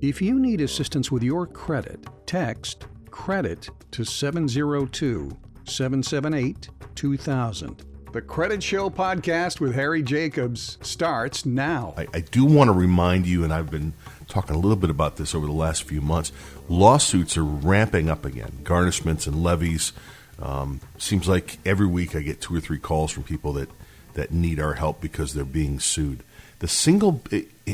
If you need assistance with your credit, text CREDIT to 702-778-2000. The Credit Show podcast with Harry Jacobs starts now. I do want to remind you, and I've been talking a little bit about this over the last few months, lawsuits are ramping up again, garnishments and levies. Seems like every week I get 2 or 3 calls from people that need our help because they're being sued. The single,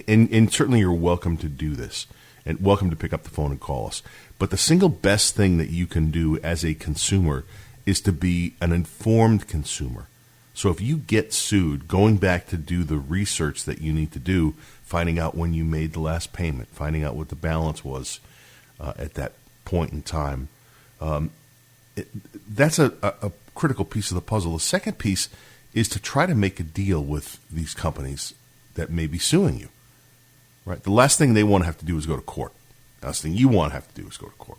and certainly you're welcome to do this, and welcome to pick up the phone and call us, but the single best thing that you can do as a consumer is to be an informed consumer. So if you get sued, going back to do the research that you need to do, finding out when you made the last payment, finding out what the balance was at that point in time, that's a critical piece of the puzzle. The second piece is to try to make a deal with these companies that may be suing you. Right? The last thing they want to have to do is go to court. The last thing you want to have to do is go to court.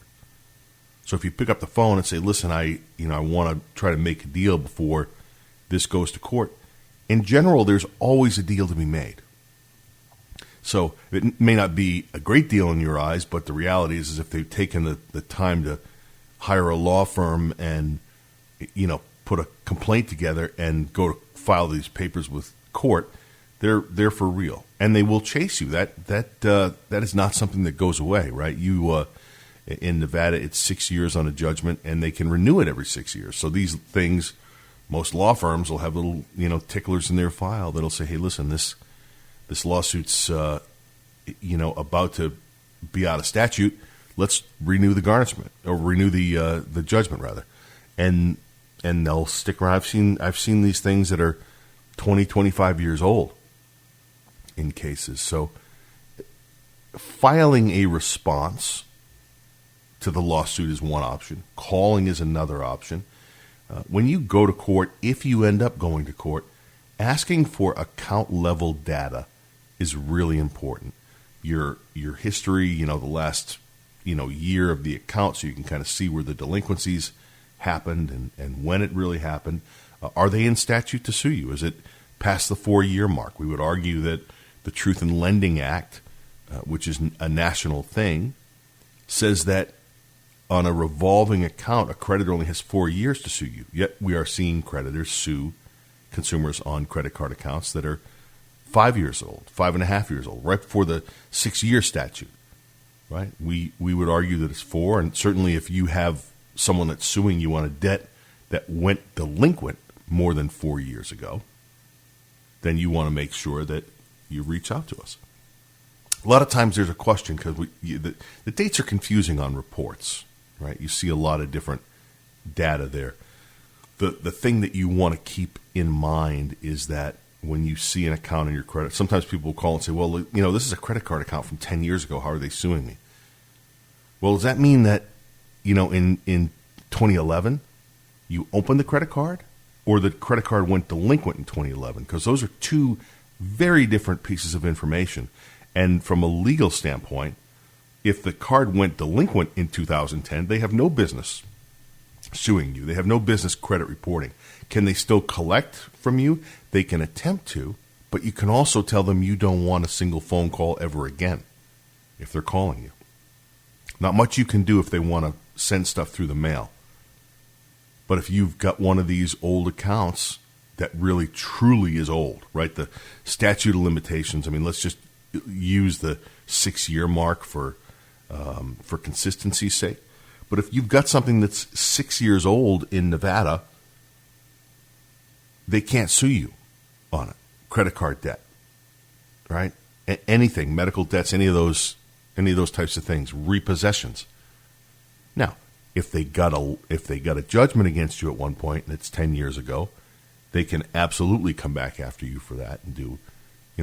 So if you pick up the phone and say, listen, I want to try to make a deal before this goes to court, in general, there's always a deal to be made. So it may not be a great deal in your eyes, but the reality is if they've taken the time to hire a law firm and, put a complaint together and go to file these papers with court, they're for real, and they will chase you. That is not something that goes away, right? In Nevada, it's 6 years on a judgment, and they can renew it every 6 years. So these things, most law firms will have little ticklers in their file that'll say, hey, listen, this lawsuit's about to be out of statute. Let's renew the garnishment, or renew the judgment rather, and they'll stick around. I've seen these things that are 20, 25 years old in cases. So filing a response to the lawsuit is one option. Calling is another option. When you go to court, if you end up going to court, asking for account level data is really important. Your history, the last year of the account, so you can kind of see where the delinquencies happened and when it really happened. Are they in statute to sue you? Is it past the 4-year mark? We would argue that the Truth in Lending Act, which is a national thing, says that on a revolving account, a creditor only has 4 years to sue you. Yet we are seeing creditors sue consumers on credit card accounts that are 5 years old, 5.5 years old, right before the 6-year statute. Right? We would argue that it's 4, and certainly if you have someone that's suing you on a debt that went delinquent more than 4 years ago, then you want to make sure that you reach out to us. A lot of times there's a question because the dates are confusing on reports, right? You see a lot of different data there. The thing that you want to keep in mind is that when you see an account in your credit, sometimes people will call and say, well, this is a credit card account from 10 years ago. How are they suing me? Well, does that mean that, in 2011, you opened the credit card, or the credit card went delinquent in 2011? Because those are two very different pieces of information. And from a legal standpoint, if the card went delinquent in 2010, they have no business suing you. They have no business credit reporting. Can they still collect from you? They can attempt to, but you can also tell them you don't want a single phone call ever again if they're calling you. Not much you can do if they want to send stuff through the mail. But if you've got one of these old accounts that really truly is old, right? The statute of limitations, let's just use the 6-year mark for consistency's sake. But if you've got something that's 6 years old in Nevada, they can't sue you on it. Credit card debt, right? Anything, medical debts, any of those types of things, repossessions. Now, if they got a judgment against you at one point and it's 10 years ago, they can absolutely come back after you for that and do,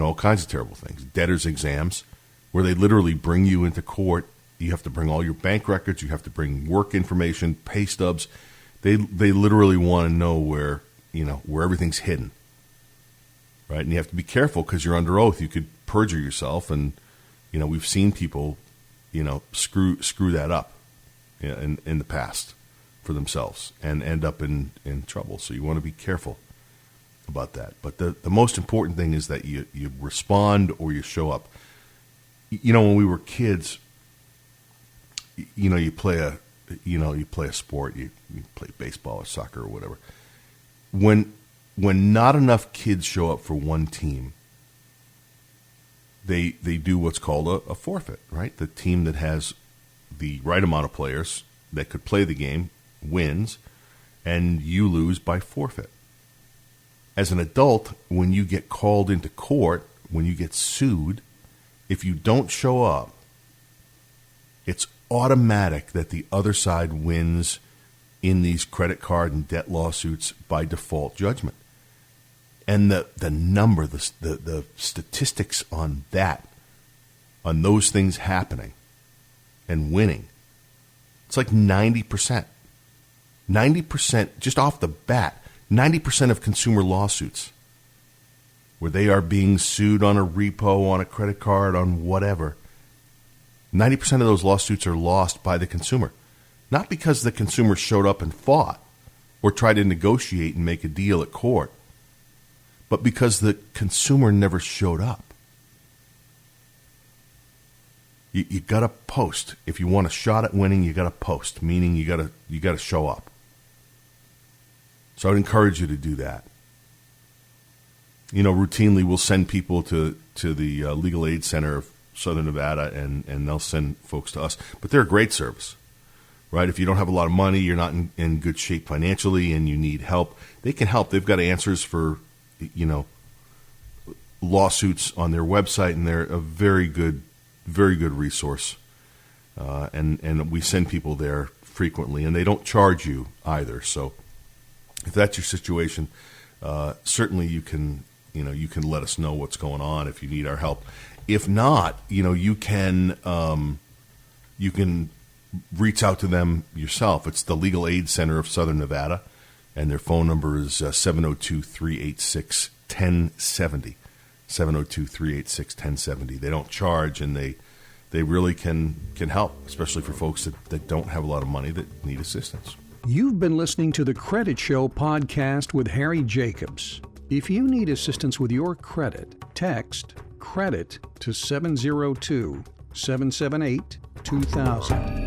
all kinds of terrible things. Debtors' exams, where they literally bring you into court. You have to bring all your bank records. You have to bring work information, pay stubs. They literally want to know where everything's hidden, right? And you have to be careful because you're under oath. You could perjure yourself, and we've seen people, screw that up in the past for themselves and end up in trouble. So you want to be careful about that. But the most important thing is that you respond or you show up. when we were kids, you play a sport, you play baseball or soccer or whatever. When not enough kids show up for one team, they do what's called a forfeit, right? The team that has the right amount of players that could play the game wins, and you lose by forfeit. As an adult, when you get called into court, when you get sued, if you don't show up, it's automatic that the other side wins in these credit card and debt lawsuits by default judgment. And the number, the statistics on those things happening and winning, it's like 90%. 90%, just off the bat, 90% of consumer lawsuits where they are being sued on a repo, on a credit card, on whatever, 90% of those lawsuits are lost by the consumer. Not because the consumer showed up and fought or tried to negotiate and make a deal at court, but because the consumer never showed up. You got to post. If you want a shot at winning, you got to post, meaning you got to show up. So I'd encourage you to do that. Routinely we'll send people to the Legal Aid Center of Southern Nevada, and they'll send folks to us. But they're a great service, right? If you don't have a lot of money, you're not in good shape financially, and you need help, they can help. They've got answers for, lawsuits on their website, and they're a very good resource. And we send people there frequently, and they don't charge you either. So if that's your situation, certainly you can let us know what's going on if you need our help. If not, you can reach out to them yourself. It's the Legal Aid Center of Southern Nevada, and their phone number is 702-386-1070. 702-386-1070. They don't charge, and they really can help, especially for folks that don't have a lot of money that need assistance. You've been listening to the Credit Show podcast with Harry Jacobs. If you need assistance with your credit, text CREDIT to 702-778-2000.